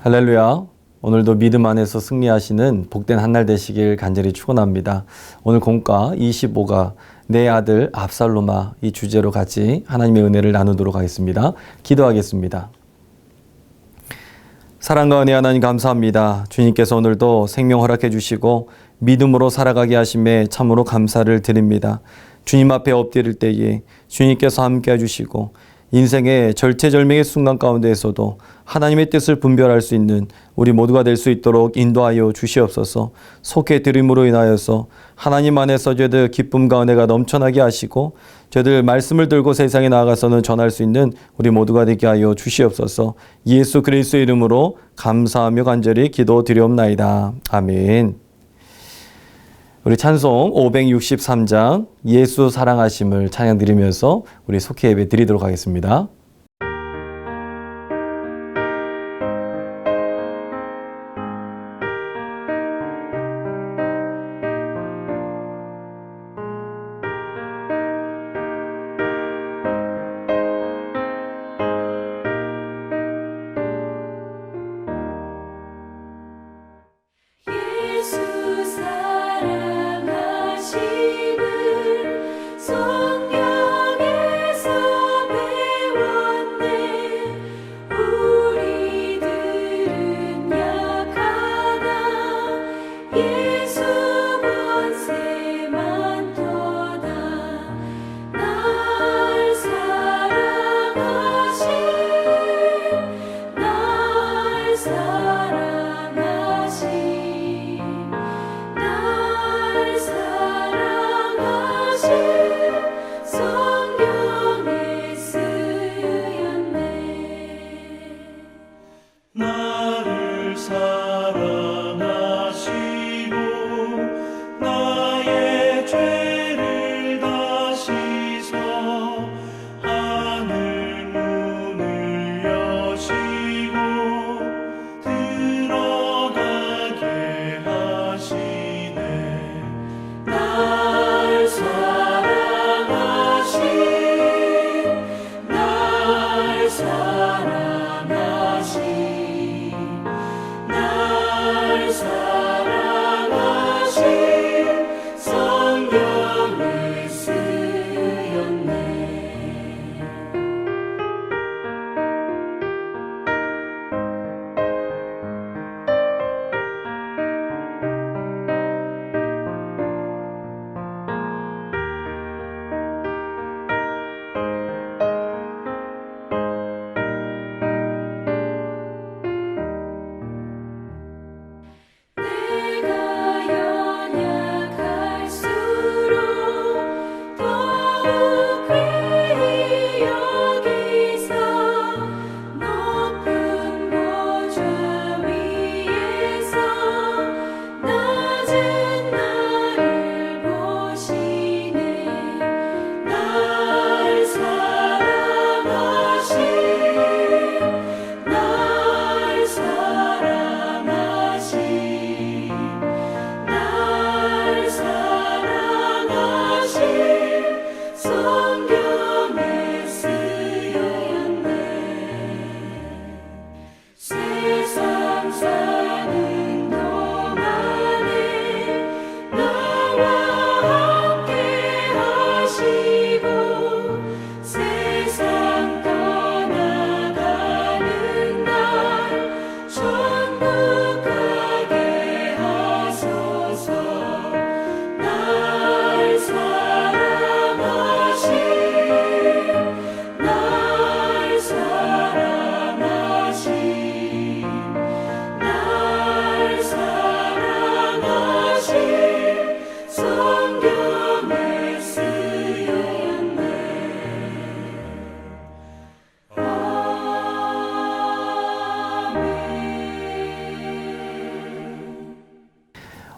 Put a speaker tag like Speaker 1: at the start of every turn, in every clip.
Speaker 1: 할렐루야. 오늘도 믿음 안에서 승리하시는 복된 한 날 되시길 간절히 축원합니다. 오늘 공과 25가 내 아들 압살롬아 이 주제로 같이 하나님의 은혜를 나누도록 하겠습니다. 기도하겠습니다. 사랑과 은혜 하나님 감사합니다. 주님께서 오늘도 생명 허락해 주시고 믿음으로 살아가게 하심에 참으로 감사를 드립니다. 주님 앞에 엎드릴 때에 주님께서 함께 해주시고 인생의 절체절명의 순간 가운데에서도 하나님의 뜻을 분별할 수 있는 우리 모두가 될 수 있도록 인도하여 주시옵소서. 속해 드림으로 인하여서 하나님 안에서 저희들 기쁨과 은혜가 넘쳐나게 하시고 저희들 말씀을 들고 세상에 나아가서는 전할 수 있는 우리 모두가 되게 하여 주시옵소서. 예수 그리스도의 이름으로 감사하며 간절히 기도드리옵나이다. 아멘. 우리 찬송 563장 예수 사랑하심을 찬양드리면서 우리 속회 예배 드리도록 하겠습니다.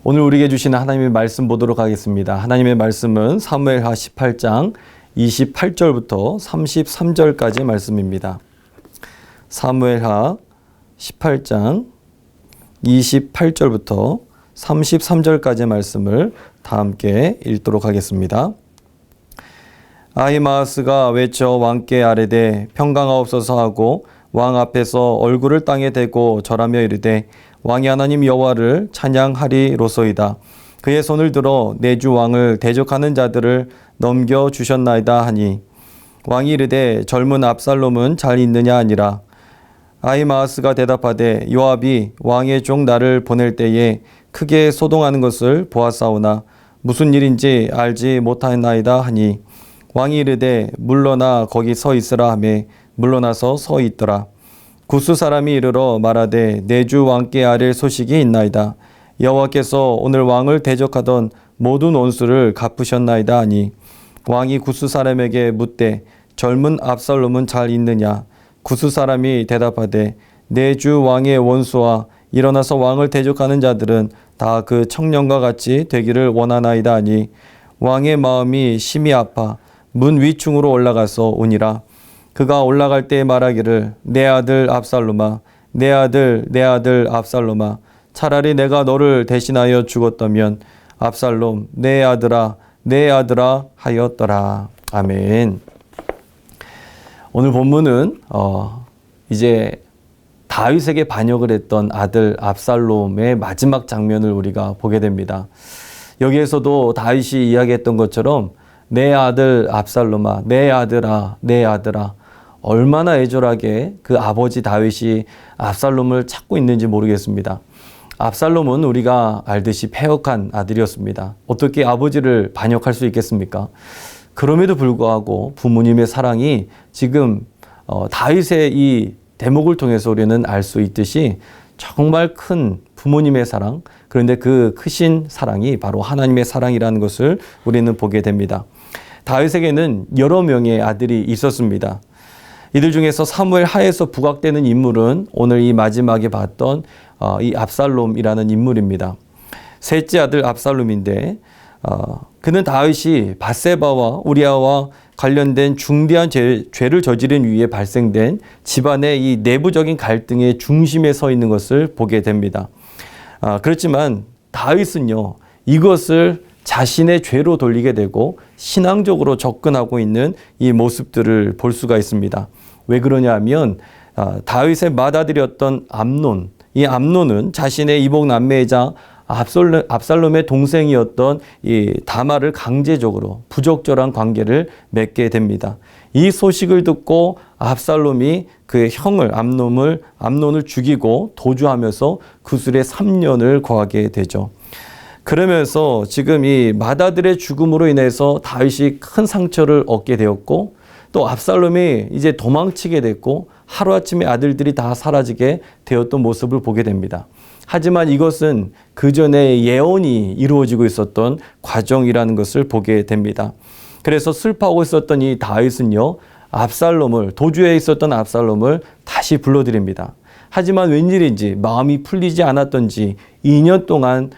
Speaker 1: 오늘 우리에게 주시는 하나님의 말씀 보도록 하겠습니다. 하나님의 말씀은 사무엘하 18장 28절부터 33절까지의 말씀입니다. 사무엘하 18장 28절부터 33절까지의 말씀을 다 함께 읽도록 하겠습니다. 아히마아스가 외쳐 왕께 아뢰되 평강하옵소서 하고 왕 앞에서 얼굴을 땅에 대고 절하며 이르되 왕이 하나님 여호와를 찬양하리로소이다. 그의 손을 들어 내 주 왕을 대적하는 자들을 넘겨주셨나이다 하니 왕이 이르되 젊은 압살롬은 잘 있느냐 하니라. 아히마아스가 대답하되 요압이 왕의 종 나를 보낼 때에 크게 소동하는 것을 보았사오나 무슨 일인지 알지 못하나이다 하니 왕이 이르되 물러나 거기 서 있으라 하매 물러나서 서 있더라. 구스 사람이 이르러 말하되 내 주 왕께 아뢰 소식이 있나이다. 여호와께서 오늘 왕을 대적하던 모든 원수를 갚으셨나이다 하니 왕이 구스 사람에게 묻되 젊은 압살롬은 잘 있느냐. 구스 사람이 대답하되 내 주 왕의 원수와 일어나서 왕을 대적하는 자들은 다 그 청년과 같이 되기를 원하나이다 하니 왕의 마음이 심히 아파 문 위층으로 올라가서 오니라. 그가 올라갈 때 말하기를 내 아들 압살롬아 내 아들 내 아들 압살롬아 차라리 내가 너를 대신하여 죽었다면 압살롬 내 아들아 내 아들아 하였더라. 아멘. 오늘 본문은 이제 다윗에게 반역을 했던 아들 압살롬의 마지막 장면을 우리가 보게 됩니다. 여기에서도 다윗이 이야기했던 것처럼 내 아들 압살롬아 내 아들아 내 아들아 얼마나 애절하게 그 아버지 다윗이 압살롬을 찾고 있는지 모르겠습니다. 압살롬은 우리가 알듯이 패역한 아들이었습니다. 어떻게 아버지를 반역할 수 있겠습니까? 그럼에도 불구하고 부모님의 사랑이 지금 다윗의 이 대목을 통해서 우리는 알 수 있듯이 정말 큰 부모님의 사랑, 그런데 그 크신 사랑이 바로 하나님의 사랑이라는 것을 우리는 보게 됩니다. 다윗에게는 여러 명의 아들이 있었습니다. 이들 중에서 사무엘 하에서 부각되는 인물은 오늘 이 마지막에 봤던 이 압살롬이라는 인물입니다. 셋째 아들 압살롬인데 그는 다윗이 밧세바와 우리아와 관련된 중대한 죄를 저지른 이후에 발생된 집안의 이 내부적인 갈등의 중심에 서 있는 것을 보게 됩니다. 그렇지만 다윗은요, 이것을 자신의 죄로 돌리게 되고 신앙적으로 접근하고 있는 이 모습들을 볼 수가 있습니다. 왜 그러냐 하면 다윗의 맏아들이었던 암논, 이 암논은 자신의 이복 남매이자 압살롬의 동생이었던 이 다말을 강제적으로 부적절한 관계를 맺게 됩니다. 이 소식을 듣고 압살롬이 그의 형을 암논을 죽이고 도주하면서 구술에 3년을 거하게 되죠. 그러면서 지금 이 맏아들의 죽음으로 인해서 다윗이 큰 상처를 얻게 되었고 또 압살롬이 이제 도망치게 됐고 하루아침에 아들들이 다 사라지게 되었던 모습을 보게 됩니다. 하지만 이것은 그 전에 예언이 이루어지고 있었던 과정이라는 것을 보게 됩니다. 그래서 슬퍼하고 있었던 이 다윗은요, 도주에 있었던 압살롬을 다시 불러들입니다. 하지만 웬일인지 마음이 풀리지 않았던지 2년 동안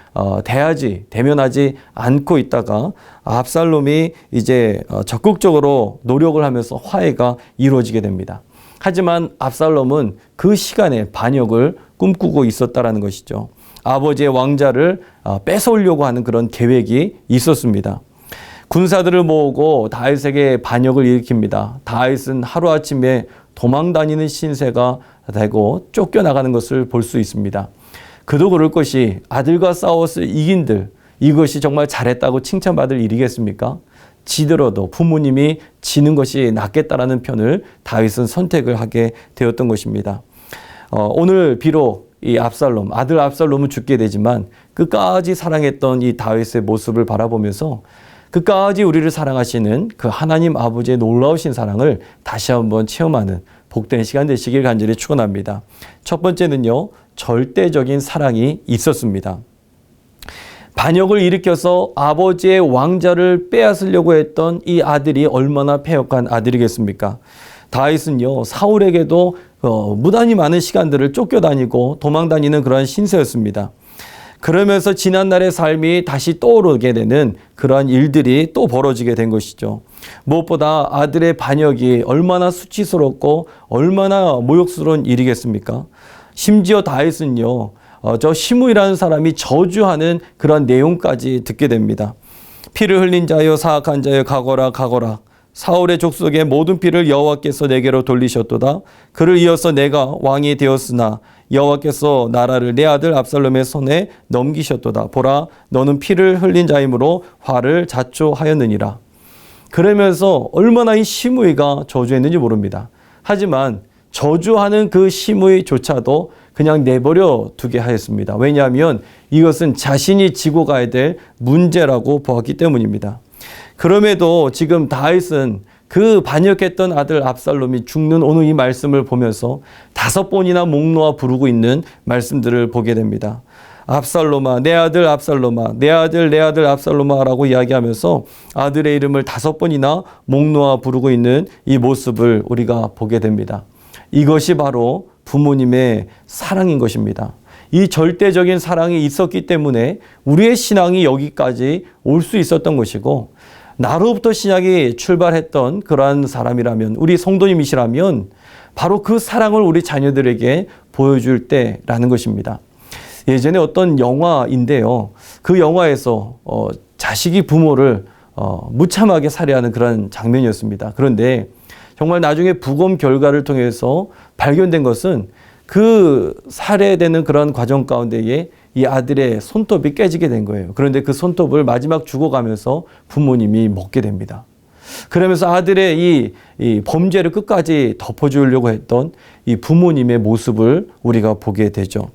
Speaker 1: 대면하지 않고 있다가 압살롬이 이제 적극적으로 노력을 하면서 화해가 이루어지게 됩니다. 하지만 압살롬은 그 시간에 반역을 꿈꾸고 있었다라는 것이죠. 아버지의 왕자를 뺏어오려고 하는 그런 계획이 있었습니다. 군사들을 모으고 다윗에게 반역을 일으킵니다. 다윗은 하루아침에 도망다니는 신세가 되고 쫓겨나가는 것을 볼 수 있습니다. 그도 그럴 것이 아들과 싸워서 이긴들 이것이 정말 잘했다고 칭찬받을 일이겠습니까? 지더라도 부모님이 지는 것이 낫겠다라는 편을 다윗은 선택을 하게 되었던 것입니다. 오늘 비록 이 아들 압살롬은 죽게 되지만 끝까지 사랑했던 이 다윗의 모습을 바라보면서 끝까지 우리를 사랑하시는 그 하나님 아버지의 놀라우신 사랑을 다시 한번 체험하는 복된 시간 되시길 간절히 축원합니다. 첫 번째는요, 절대적인 사랑이 있었습니다. 반역을 일으켜서 아버지의 왕자를 빼앗으려고 했던 이 아들이 얼마나 패역한 아들이겠습니까? 다윗은요, 사울에게도 무단히 많은 시간들을 쫓겨다니고 도망다니는 그러한 신세였습니다. 그러면서 지난날의 삶이 다시 떠오르게 되는 그러한 일들이 또 벌어지게 된 것이죠. 무엇보다 아들의 반역이 얼마나 수치스럽고 얼마나 모욕스러운 일이겠습니까? 심지어 다윗은요, 저 시므이라는 사람이 저주하는 그런 내용까지 듣게 됩니다. 피를 흘린 자여 사악한 자여 가거라 가거라. 사울의 족속의 모든 피를 여호와께서 내게로 돌리셨도다. 그를 이어서 내가 왕이 되었으나 여호와께서 나라를 내 아들 압살롬의 손에 넘기셨도다. 보라, 너는 피를 흘린 자이므로 화를 자초하였느니라. 그러면서 얼마나 이 시므이가 저주했는지 모릅니다. 하지만 저주하는 그 시므이조차도 그냥 내버려 두게 하였습니다. 왜냐하면 이것은 자신이 지고 가야 될 문제라고 보았기 때문입니다. 그럼에도 지금 다윗은 그 반역했던 아들 압살롬이 죽는 오늘 이 말씀을 보면서 5번이나 목 놓아 부르고 있는 말씀들을 보게 됩니다. 압살롬아, 내 아들 압살롬아, 내 아들 내 아들 압살롬아 라고 이야기하면서 아들의 이름을 5번이나 목 놓아 부르고 있는 이 모습을 우리가 보게 됩니다. 이것이 바로 부모님의 사랑인 것입니다. 이 절대적인 사랑이 있었기 때문에 우리의 신앙이 여기까지 올 수 있었던 것이고, 나로부터 신약이 출발했던 그러한 사람이라면, 우리 성도님이시라면 바로 그 사랑을 우리 자녀들에게 보여줄 때라는 것입니다. 예전에 어떤 영화인데요, 그 영화에서 자식이 부모를 무참하게 살해하는 그런 장면이었습니다. 그런데 정말 나중에 부검 결과를 통해서 발견된 것은 그 살해되는 그런 과정 가운데에 이 아들의 손톱이 깨지게 된 거예요. 그런데 그 손톱을 마지막 죽어가면서 부모님이 먹게 됩니다. 그러면서 아들의 이 범죄를 끝까지 덮어주려고 했던 이 부모님의 모습을 우리가 보게 되죠.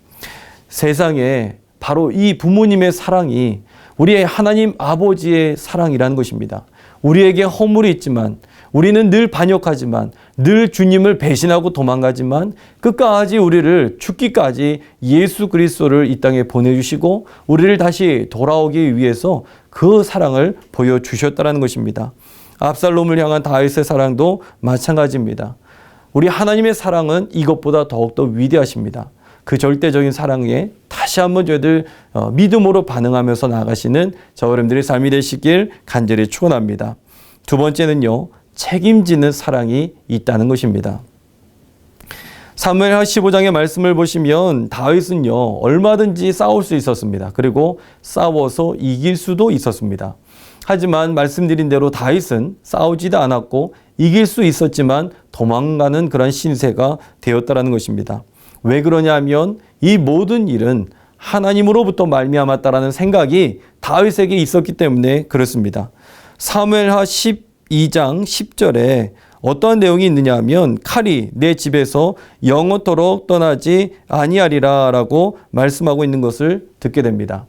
Speaker 1: 세상에 바로 이 부모님의 사랑이 우리의 하나님 아버지의 사랑이라는 것입니다. 우리에게 허물이 있지만, 우리는 늘 반역하지만, 늘 주님을 배신하고 도망가지만 끝까지 우리를 죽기까지 예수 그리스도를 이 땅에 보내주시고 우리를 다시 돌아오기 위해서 그 사랑을 보여주셨다는 것입니다. 압살롬을 향한 다윗의 사랑도 마찬가지입니다. 우리 하나님의 사랑은 이것보다 더욱더 위대하십니다. 그 절대적인 사랑에 다시 한번 저희들 믿음으로 반응하면서 나아가시는 저와 여러분들의 삶이 되시길 간절히 축원합니다. 두 번째는요, 책임지는 사랑이 있다는 것입니다. 사무엘하 15장의 말씀을 보시면 다윗은요, 얼마든지 싸울 수 있었습니다. 그리고 싸워서 이길 수도 있었습니다. 하지만 말씀드린 대로 다윗은 싸우지도 않았고 이길 수 있었지만 도망가는 그런 신세가 되었다는 것입니다. 왜 그러냐 하면 이 모든 일은 하나님으로부터 말미암았다라는 생각이 다윗에게 있었기 때문에 그렇습니다. 사무엘하 12장 10절에 어떠한 내용이 있느냐 하면 칼이 내 집에서 영원토록 떠나지 아니하리라 라고 말씀하고 있는 것을 듣게 됩니다.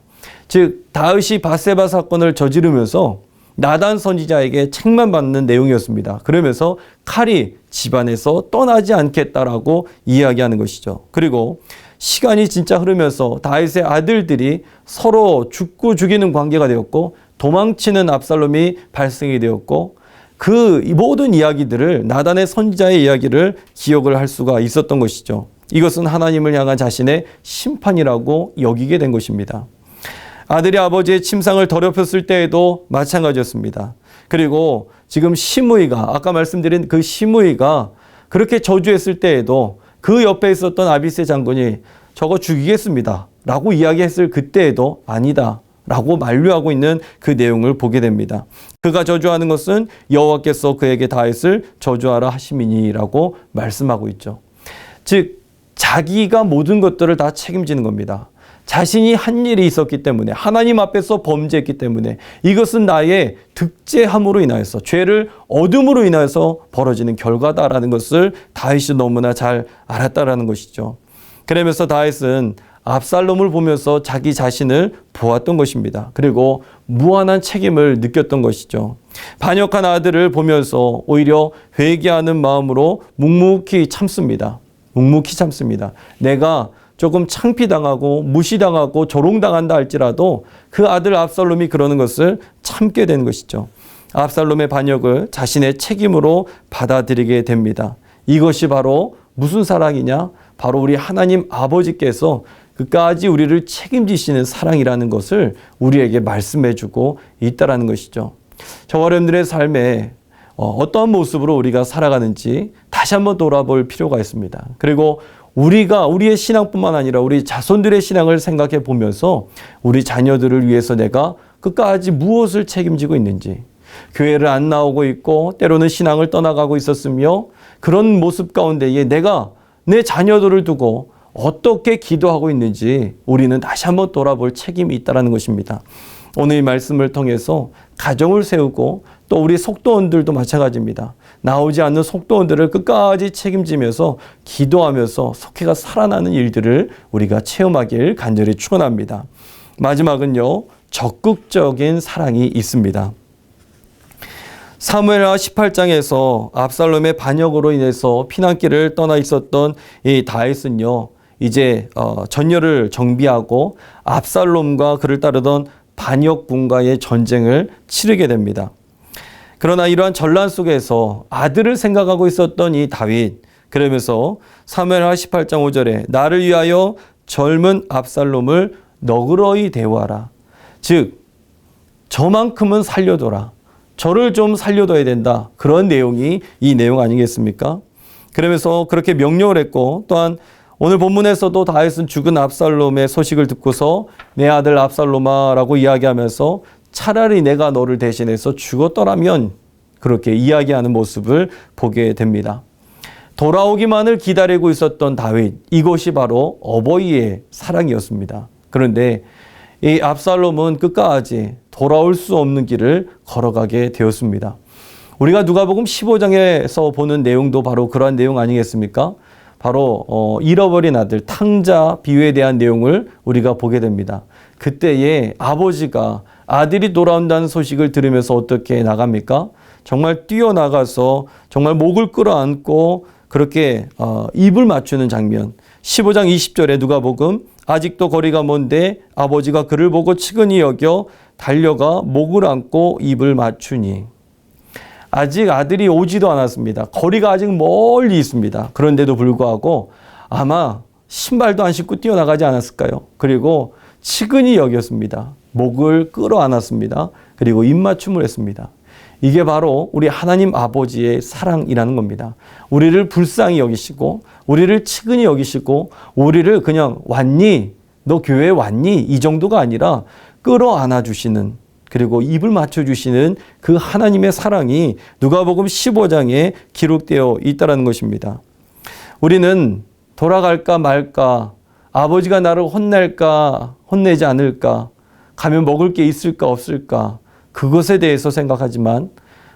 Speaker 1: 즉 다윗이 밧세바 사건을 저지르면서 나단 선지자에게 책만 받는 내용이었습니다. 그러면서 칼이 집안에서 떠나지 않겠다라고 이야기하는 것이죠. 그리고 시간이 진짜 흐르면서 다윗의 아들들이 서로 죽고 죽이는 관계가 되었고 도망치는 압살롬이 발생이 되었고 그 모든 이야기들을 나단의 선지자의 이야기를 기억을 할 수가 있었던 것이죠. 이것은 하나님을 향한 자신의 심판이라고 여기게 된 것입니다. 아들이 아버지의 침상을 더럽혔을 때에도 마찬가지였습니다. 그리고 지금 시므이가 아까 말씀드린 그 시므이가 그렇게 저주했을 때에도 그 옆에 있었던 아비새 장군이 저거 죽이겠습니다 라고 이야기했을 그때에도 아니다 라고 만류하고 있는 그 내용을 보게 됩니다. 그가 저주하는 것은 여호와께서 그에게 다윗을 저주하라 하심이니라고 말씀하고 있죠. 즉 자기가 모든 것들을 다 책임지는 겁니다. 자신이 한 일이 있었기 때문에, 하나님 앞에서 범죄했기 때문에, 이것은 나의 득죄함으로 인하여서, 죄를 얻음으로 인하여서 벌어지는 결과다라는 것을 다윗이 너무나 잘 알았다라는 것이죠. 그러면서 다윗은 압살롬을 보면서 자기 자신을 보았던 것입니다. 그리고 무한한 책임을 느꼈던 것이죠. 반역한 아들을 보면서 오히려 회개하는 마음으로 묵묵히 참습니다. 묵묵히 참습니다. 내가 조금 창피당하고 무시당하고 조롱당한다 할지라도 그 아들 압살롬이 그러는 것을 참게 된 것이죠. 압살롬의 반역을 자신의 책임으로 받아들이게 됩니다. 이것이 바로 무슨 사랑이냐? 바로 우리 하나님 아버지께서 끝까지 우리를 책임지시는 사랑이라는 것을 우리에게 말씀해주고 있다는 것이죠. 저와 여러분들의 삶에 어떤 모습으로 우리가 살아가는지 다시 한번 돌아볼 필요가 있습니다. 그리고 우리의 신앙뿐만 아니라 우리 자손들의 신앙을 생각해 보면서 우리 자녀들을 위해서 내가 끝까지 무엇을 책임지고 있는지, 교회를 안 나오고 있고 때로는 신앙을 떠나가고 있었으며 그런 모습 가운데에 내가 내 자녀들을 두고 어떻게 기도하고 있는지 우리는 다시 한번 돌아볼 책임이 있다는 것입니다. 오늘 이 말씀을 통해서 가정을 세우고 또 우리 속도원들도 마찬가지입니다. 나오지 않는 속도원들을 끝까지 책임지면서 기도하면서 속회가 살아나는 일들을 우리가 체험하길 간절히 축원합니다. 마지막은요, 적극적인 사랑이 있습니다. 사무엘하 18장에서 압살롬의 반역으로 인해서 피난길을 떠나 있었던 이 다윗은요, 이제 전열을 정비하고 압살롬과 그를 따르던 반역군과의 전쟁을 치르게 됩니다. 그러나 이러한 전란 속에서 아들을 생각하고 있었던 이 다윗, 그러면서 사무엘하 18장 5절에 나를 위하여 젊은 압살롬을 너그러이 대우하라. 즉 저만큼은 살려둬라. 저를 좀 살려둬야 된다. 그런 내용이 이 내용 아니겠습니까? 그러면서 그렇게 명령을 했고, 또한 오늘 본문에서도 다윗은 죽은 압살롬의 소식을 듣고서 내 아들 압살롬아라고 이야기하면서 차라리 내가 너를 대신해서 죽었더라면 그렇게 이야기하는 모습을 보게 됩니다. 돌아오기만을 기다리고 있었던 다윗, 이것이 바로 어버이의 사랑이었습니다. 그런데 이 압살롬은 끝까지 돌아올 수 없는 길을 걸어가게 되었습니다. 우리가 누가복음 15장에서 보는 내용도 바로 그러한 내용 아니겠습니까? 바로 잃어버린 아들 탕자 비유에 대한 내용을 우리가 보게 됩니다. 그때에 아버지가 아들이 돌아온다는 소식을 들으면서 어떻게 나갑니까? 정말 뛰어나가서 정말 목을 끌어안고 그렇게 입을 맞추는 장면. 15장 20절에 누가복음 아직도 거리가 먼데 아버지가 그를 보고 측은히 여겨 달려가 목을 안고 입을 맞추니. 아직 아들이 오지도 않았습니다. 거리가 아직 멀리 있습니다. 그런데도 불구하고 아마 신발도 안 신고 뛰어나가지 않았을까요? 그리고 측은히 여겼습니다. 목을 끌어안았습니다. 그리고 입맞춤을 했습니다. 이게 바로 우리 하나님 아버지의 사랑이라는 겁니다. 우리를 불쌍히 여기시고 우리를 측은히 여기시고 우리를 그냥 왔니? 너 교회에 왔니? 이 정도가 아니라 끌어안아 주시는, 그리고 입을 맞춰주시는 그 하나님의 사랑이 누가복음 15장에 기록되어 있다는 것입니다. 우리는 돌아갈까 말까, 아버지가 나를 혼낼까 혼내지 않을까, 가면 먹을 게 있을까 없을까, 그것에 대해서 생각하지만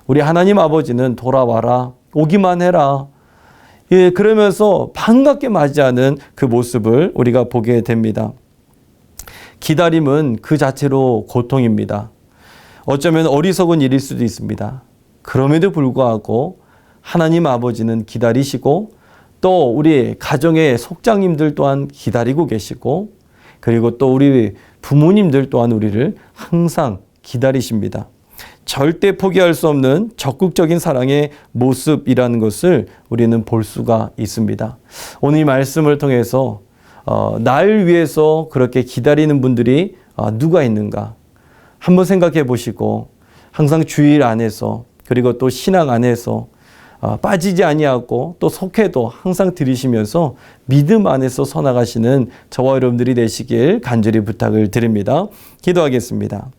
Speaker 1: 우리 하나님 아버지는 돌아와라, 오기만 해라, 예, 그러면서 반갑게 맞이하는 그 모습을 우리가 보게 됩니다. 기다림은 그 자체로 고통입니다. 어쩌면 어리석은 일일 수도 있습니다. 그럼에도 불구하고 하나님 아버지는 기다리시고 또 우리 가정의 속장님들 또한 기다리고 계시고 그리고 또 우리 부모님들 또한 우리를 항상 기다리십니다. 절대 포기할 수 없는 적극적인 사랑의 모습이라는 것을 우리는 볼 수가 있습니다. 오늘 이 말씀을 통해서 날 위해서 그렇게 기다리는 분들이 누가 있는가 한번 생각해 보시고 항상 주일 안에서 그리고 또 신앙 안에서 빠지지 아니하고 또 속회도 항상 들으시면서 믿음 안에서 서나가시는 저와 여러분들이 되시길 간절히 부탁을 드립니다. 기도하겠습니다.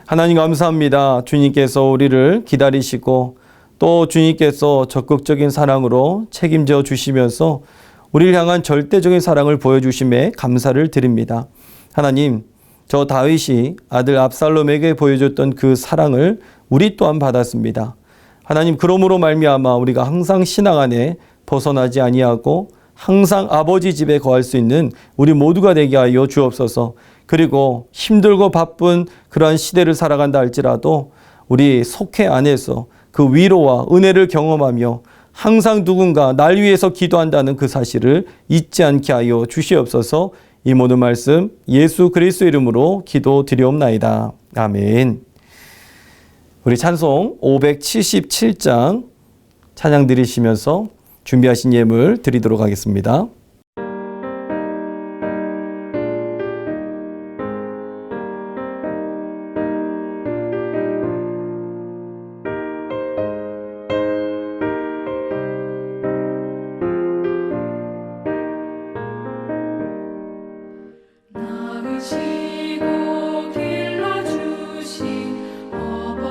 Speaker 1: 하나님 감사합니다. 주님께서 우리를 기다리시고 또 주님께서 적극적인 사랑으로 책임져 주시면서 우리를 향한 절대적인 사랑을 보여주심에 감사를 드립니다. 하나님, 저 다윗이 아들 압살롬에게 보여줬던 그 사랑을 우리 또한 받았습니다. 하나님, 그러므로 말미암아 우리가 항상 신앙 안에 벗어나지 아니하고 항상 아버지 집에 거할 수 있는 우리 모두가 되게 하여 주옵소서. 그리고 힘들고 바쁜 그러한 시대를 살아간다 할지라도 우리 속회 안에서 그 위로와 은혜를 경험하며 항상 누군가 날 위해서 기도한다는 그 사실을 잊지 않게 하여 주시옵소서. 이 모든 말씀 예수 그리스도 이름으로 기도드리옵나이다. 아멘. 우리 찬송 577장 찬양 드리시면서 준비하신 예물 드리도록 하겠습니다.
Speaker 2: 나으시고 길러주신 어버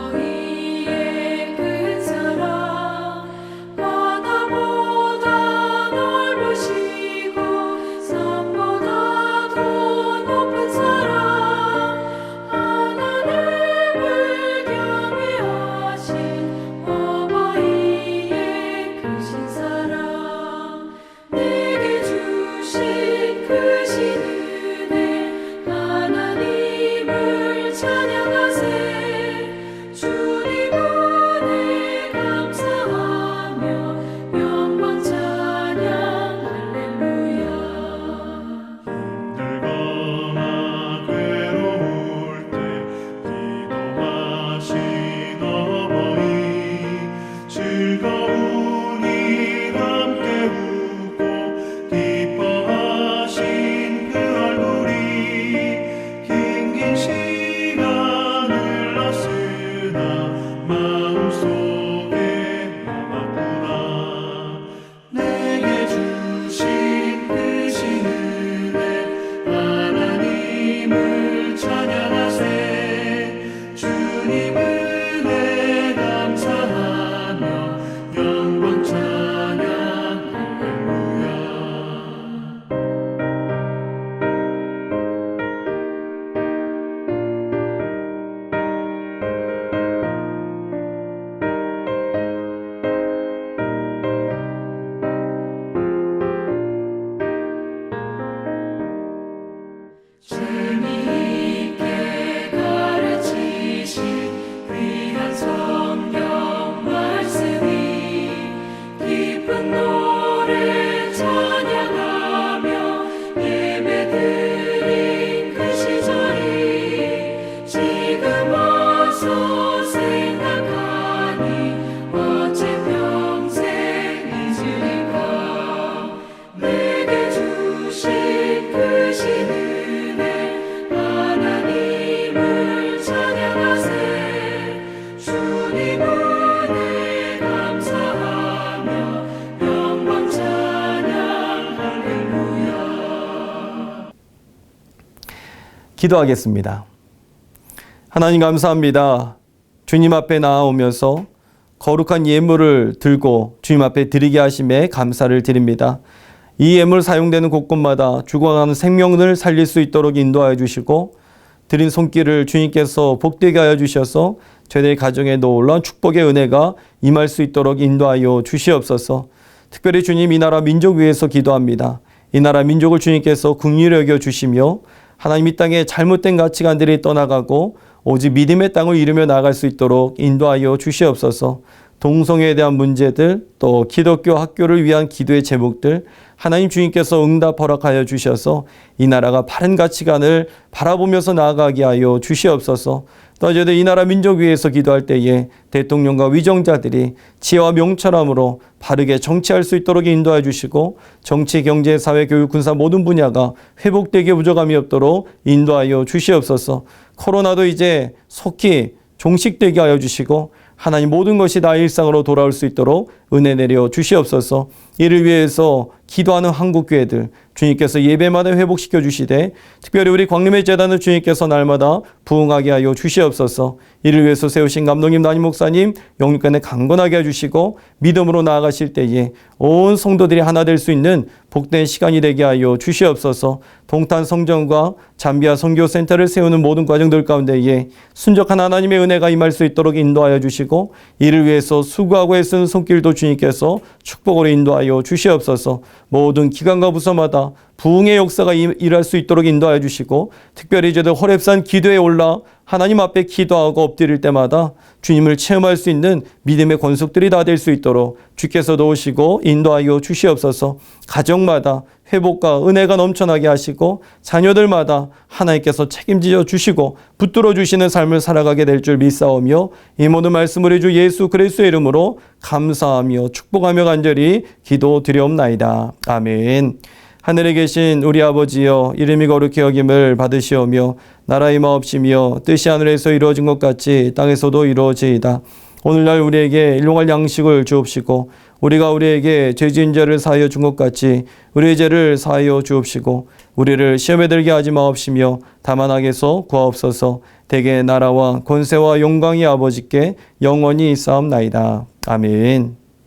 Speaker 1: 기도하겠습니다. 하나님 감사합니다. 주님 앞에 나아오면서 거룩한 예물을 들고 주님 앞에 드리게 하심에 감사를 드립니다. 이 예물 사용되는 곳곳마다 죽어가는 생명을 살릴 수 있도록 인도하여 주시고 드린 손길을 주님께서 복되게 하여 주셔서 저희들 가정에 놀라운 축복의 은혜가 임할 수 있도록 인도하여 주시옵소서. 특별히 주님 이 나라 민족 위해서 기도합니다. 이 나라 민족을 주님께서 긍휼히 여겨 주시며 하나님 이 땅에 잘못된 가치관들이 떠나가고 오직 믿음의 땅을 이루며 나아갈 수 있도록 인도하여 주시옵소서. 동성애에 대한 문제들, 또 기독교 학교를 위한 기도의 제목들 하나님 주님께서 응답 허락하여 주셔서 이 나라가 바른 가치관을 바라보면서 나아가게 하여 주시옵소서. 또 저희들 이 나라 민족 위해서 기도할 때에 대통령과 위정자들이 지혜와 명철함으로 바르게 정치할 수 있도록 인도해 주시고 정치, 경제, 사회, 교육, 군사 모든 분야가 회복되게 부족함이 없도록 인도하여 주시옵소서. 코로나도 이제 속히 종식되게 하여 주시고 하나님 모든 것이 나의 일상으로 돌아올 수 있도록 은혜 내려 주시옵소서. 이를 위해서 기도하는 한국교회들 주님께서 예배마다 회복시켜 주시되 특별히 우리 광림의 재단을 주님께서 날마다 부흥하게 하여 주시옵소서. 이를 위해서 세우신 감독님, 담임 목사님 영육간에 강건하게 해주시고 믿음으로 나아가실 때에 온 성도들이 하나 될 수 있는 복된 시간이 되게 하여 주시옵소서. 동탄 성전과 잠비아 선교센터를 세우는 모든 과정들 가운데에 순적한 하나님의 은혜가 임할 수 있도록 인도하여 주시고 이를 위해서 수고하고 애쓰는 손길도 주님께서 축복으로 인도하여 주시옵소서. 모든 기관과 부서마다 부흥의 역사가 일할 수 있도록 인도하여 주시고 특별히 저희들 호렙산 기도에 올라 하나님 앞에 기도하고 엎드릴 때마다 주님을 체험할 수 있는 믿음의 권속들이 다 될 수 있도록 주께서 도우시고 인도하여 주시옵소서. 가정마다 회복과 은혜가 넘쳐나게 하시고 자녀들마다 하나님께서 책임져 주시고 붙들어 주시는 삶을 살아가게 될 줄 믿사오며 이 모든 말씀을 우리 주 예수 그리스도의 이름으로 감사하며 축복하며 간절히 기도드리옵나이다. 아멘. 하늘에 계신 우리 아버지여 이름이 거룩히 여김을 받으시오며 나라의 마옵시며 뜻이 하늘에서 이루어진 것 같이 땅에서도 이루어지이다. 오늘날 우리에게 일용할 양식을 주옵시고 우리가 우리에게 죄지은 자를 사하여 준 것 같이 우리의 죄를 사하여 주옵시고 우리를 시험에 들게 하지 마옵시며 다만 악에서 구하옵소서. 대개 나라와 권세와 영광이 아버지께 영원히 있사옵나이다. 아멘.